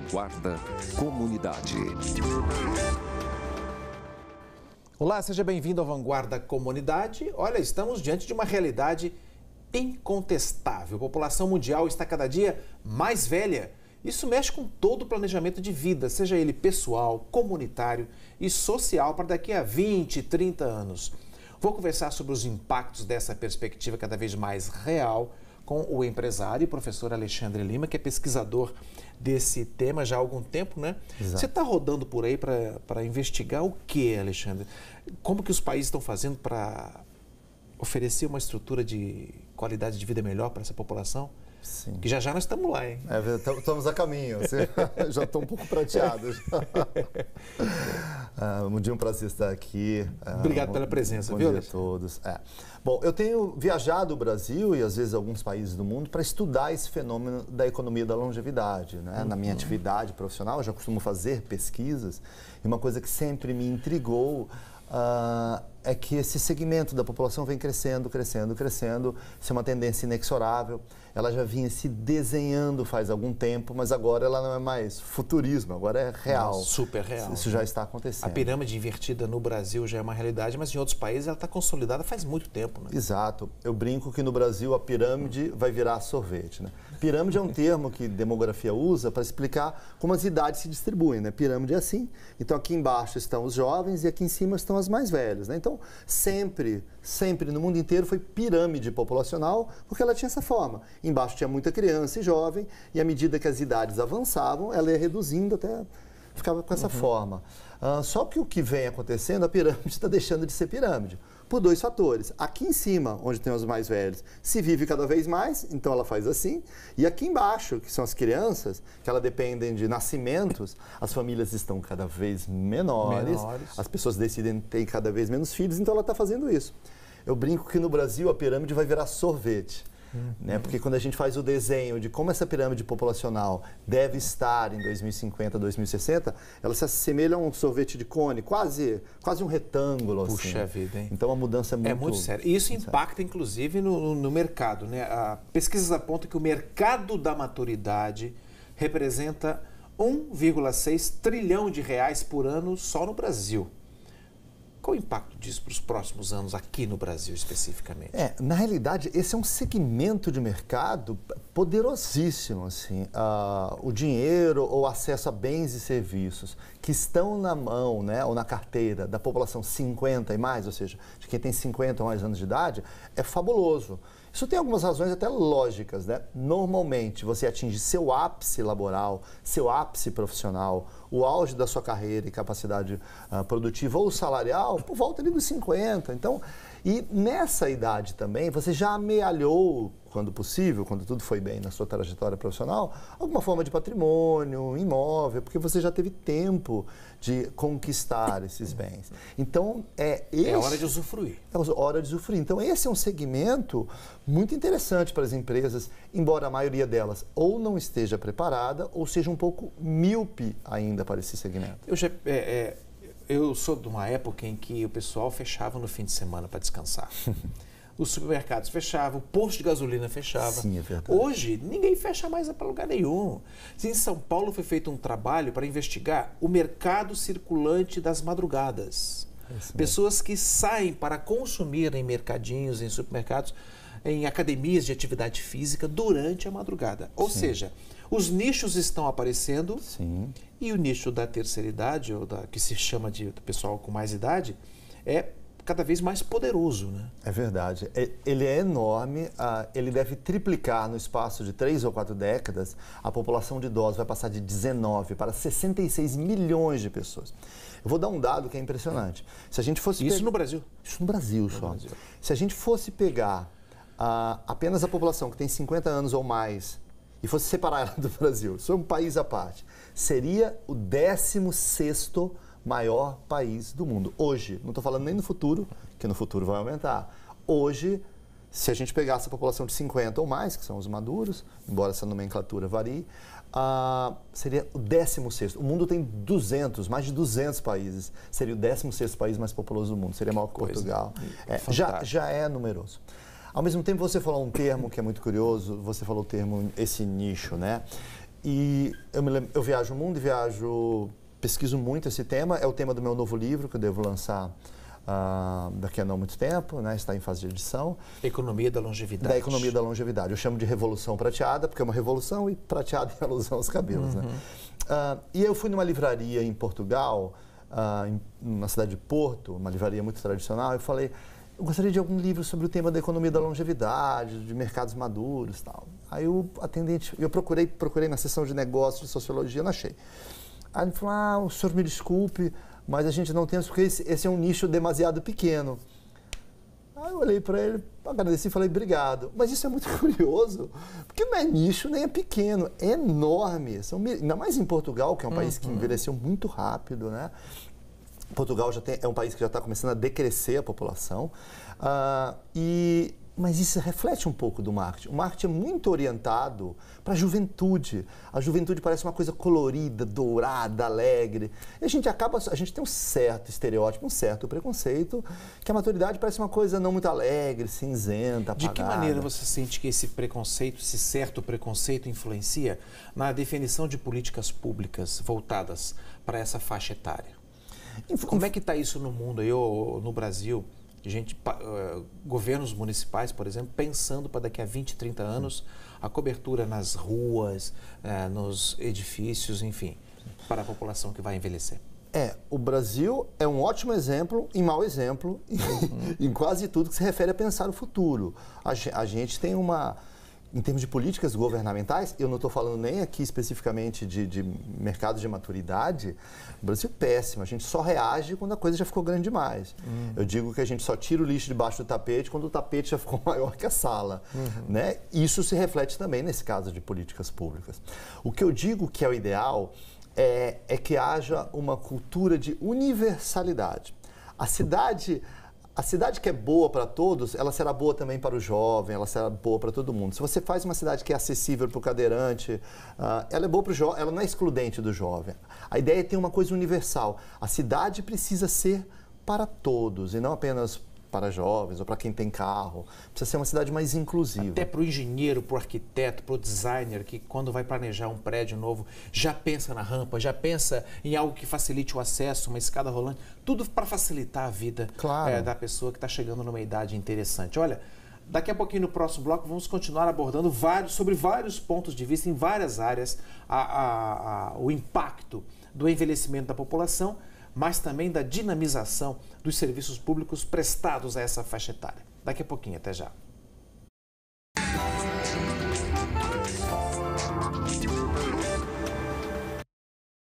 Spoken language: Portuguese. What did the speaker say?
Vanguarda Comunidade. Olá, seja bem-vindo ao Vanguarda Comunidade. Olha, estamos diante de uma realidade incontestável. A população mundial está cada dia mais velha. Isso mexe com todo o planejamento de vida, seja ele pessoal, comunitário e social, para daqui a 20, 30 anos. Vou conversar sobre os impactos dessa perspectiva cada vez mais real com o empresário e professor Alexandre Lima, que é pesquisador desse tema já há algum tempo, né? Exato. Você está rodando por aí para investigar o que, Alexandre? Como que os países estão fazendo para oferecer uma estrutura de qualidade de vida melhor para essa população? Sim. Que já nós estamos lá, hein? Estamos a caminho, já estou um pouco prateado. Um dia um prazer estar aqui. Obrigado pela presença, viu? Bom dia a todos. Bom, eu tenho viajado o Brasil e às vezes alguns países do mundo para estudar esse fenômeno da economia da longevidade, né? Na minha atividade profissional, eu já costumo fazer pesquisas e uma coisa que sempre me intrigou é que esse segmento da população vem crescendo, crescendo, crescendo. Isso é uma tendência inexorável. Ela já vinha se desenhando faz algum tempo, mas agora ela não é mais futurismo, agora é real. Super real. Isso já está acontecendo. A pirâmide invertida no Brasil já é uma realidade, mas em outros países ela está consolidada faz muito tempo, né? Exato. Eu brinco que no Brasil a pirâmide vai virar sorvete, né? Pirâmide é um termo que demografia usa para explicar como as idades se distribuem, né? Pirâmide é assim. Então aqui embaixo estão os jovens e aqui em cima estão as mais velhas, né? Então sempre no mundo inteiro foi pirâmide populacional porque ela tinha essa forma. Embaixo tinha muita criança e jovem e à medida que as idades avançavam, ela ia reduzindo até ficava com essa forma. Só que o que vem acontecendo, a pirâmide está deixando de ser pirâmide por dois fatores. Aqui em cima, onde tem os mais velhos, se vive cada vez mais, então ela faz assim. E aqui embaixo, que são as crianças, que elas dependem de nascimentos, as famílias estão cada vez menores. As pessoas decidem ter cada vez menos filhos, então ela está fazendo isso. Eu brinco que no Brasil a pirâmide vai virar sorvete. Né? Porque quando a gente faz o desenho de como essa pirâmide populacional deve estar em 2050, 2060, ela se assemelha a um sorvete de cone, quase um retângulo. Puxa assim. vida, hein? Então a mudança é muito séria. E isso impacta, inclusive, no mercado, né? Pesquisas apontam que o mercado da maturidade representa 1,6 trilhão de reais por ano só no Brasil. Qual o impacto disso para os próximos anos aqui no Brasil especificamente? Na realidade, esse é um segmento de mercado poderosíssimo. Assim. O dinheiro ou acesso a bens e serviços que estão na mão, né, ou na carteira da população 50 e mais, ou seja, de quem tem 50 ou mais anos de idade, é fabuloso. Isso tem algumas razões até lógicas, né? Normalmente você atinge seu ápice laboral, seu ápice profissional, o auge da sua carreira e capacidade produtiva ou salarial por volta ali dos 50. Então, e nessa idade também você já amealhou, quando possível, quando tudo foi bem na sua trajetória profissional, alguma forma de patrimônio, imóvel, porque você já teve tempo de conquistar esses bens. Então, é hora de usufruir. É hora de usufruir. Então, esse é um segmento muito interessante para as empresas, embora a maioria delas ou não esteja preparada ou seja um pouco míope ainda para esse segmento. Eu sou de uma época em que o pessoal fechava no fim de semana para descansar. Os supermercados fechavam, o posto de gasolina fechava. Sim, é verdade. Hoje, ninguém fecha mais para lugar nenhum. Em São Paulo foi feito um trabalho para investigar o mercado circulante das madrugadas. Pessoas que saem para consumir em mercadinhos, em supermercados, em academias de atividade física durante a madrugada. Ou seja, os nichos estão aparecendo. Sim. E o nicho da terceira idade, ou que se chama de pessoal com mais idade, é cada vez mais poderoso, né? É verdade. Ele é enorme, ele deve triplicar no espaço de 3 ou 4 décadas. A população de idosos vai passar de 19 para 66 milhões de pessoas. Eu vou dar um dado que é impressionante. Se a gente fosse Isso no Brasil? Isso no Brasil só. Se a gente fosse pegar apenas a população que tem 50 anos ou mais e fosse separar ela do Brasil, isso é um país à parte, seria o 16º maior país do mundo. Hoje, não estou falando nem no futuro, que no futuro vai aumentar. Hoje, se a gente pegasse a população de 50 ou mais, que são os maduros, embora essa nomenclatura varie, seria o 16º. O mundo tem mais de 200 países. Seria o 16º país mais populoso do mundo. Seria maior que Portugal. Já é numeroso. Ao mesmo tempo, você falou um termo que é muito curioso, você falou o termo, esse nicho, né? E eu viajo o mundo e pesquiso muito esse tema. É o tema do meu novo livro, que eu devo lançar daqui a não muito tempo, né? Está em fase de edição. Economia da longevidade. Da economia da longevidade. Eu chamo de revolução prateada, porque é uma revolução e prateada em alusão aos cabelos. Né? E eu fui numa livraria em Portugal, na cidade de Porto, uma livraria muito tradicional, e falei, eu gostaria de algum livro sobre o tema da economia da longevidade, de mercados maduros e tal. Aí o atendente, eu procurei na seção de negócios, de sociologia, não achei. Aí ele falou, o senhor me desculpe, mas a gente não tem, porque esse é um nicho demasiado pequeno. Aí eu olhei para ele, agradeci e falei, obrigado. Mas isso é muito curioso, porque não é nicho nem é pequeno, é enorme. Ainda mais em Portugal, que é um país que envelheceu muito rápido, né? Portugal é um país que já está começando a decrescer a população. Mas isso reflete um pouco do marketing. O marketing é muito orientado para a juventude. A juventude parece uma coisa colorida, dourada, alegre. E a gente tem um certo estereótipo, um certo preconceito, que a maturidade parece uma coisa não muito alegre, cinzenta, apagada. De que maneira você sente que esse preconceito, esse certo preconceito influencia na definição de políticas públicas voltadas para essa faixa etária? Como é que está isso no mundo aí, ou no Brasil? Governos municipais, por exemplo, pensando para daqui a 20, 30 anos a cobertura nas ruas, nos edifícios, enfim, para a população que vai envelhecer. O Brasil é um ótimo exemplo e mau exemplo em quase tudo que se refere a pensar o futuro. A gente tem em termos de políticas governamentais, eu não estou falando nem aqui especificamente de mercado de maturidade, o Brasil é péssimo, a gente só reage quando a coisa já ficou grande demais. Eu digo que a gente só tira o lixo debaixo do tapete quando o tapete já ficou maior que a sala. Né? Isso se reflete também nesse caso de políticas públicas. O que eu digo que é o ideal é que haja uma cultura de universalidade. A cidade que é boa para todos, ela será boa também para o jovem, ela será boa para todo mundo. Se você faz uma cidade que é acessível para o cadeirante, ela é boa para o jovem, ela não é excludente do jovem. A ideia é ter uma coisa universal. A cidade precisa ser para todos e não apenas para jovens ou para quem tem carro. Precisa ser uma cidade mais inclusiva. Até para o engenheiro, para o arquiteto, para o designer, que quando vai planejar um prédio novo, já pensa na rampa, já pensa em algo que facilite o acesso, uma escada rolante, tudo para facilitar a vida da pessoa que está chegando numa idade interessante. Olha, daqui a pouquinho no próximo bloco vamos continuar abordando sobre vários pontos de vista, em várias áreas, o impacto do envelhecimento da população, mas também da dinamização dos serviços públicos prestados a essa faixa etária. Daqui a pouquinho, até já.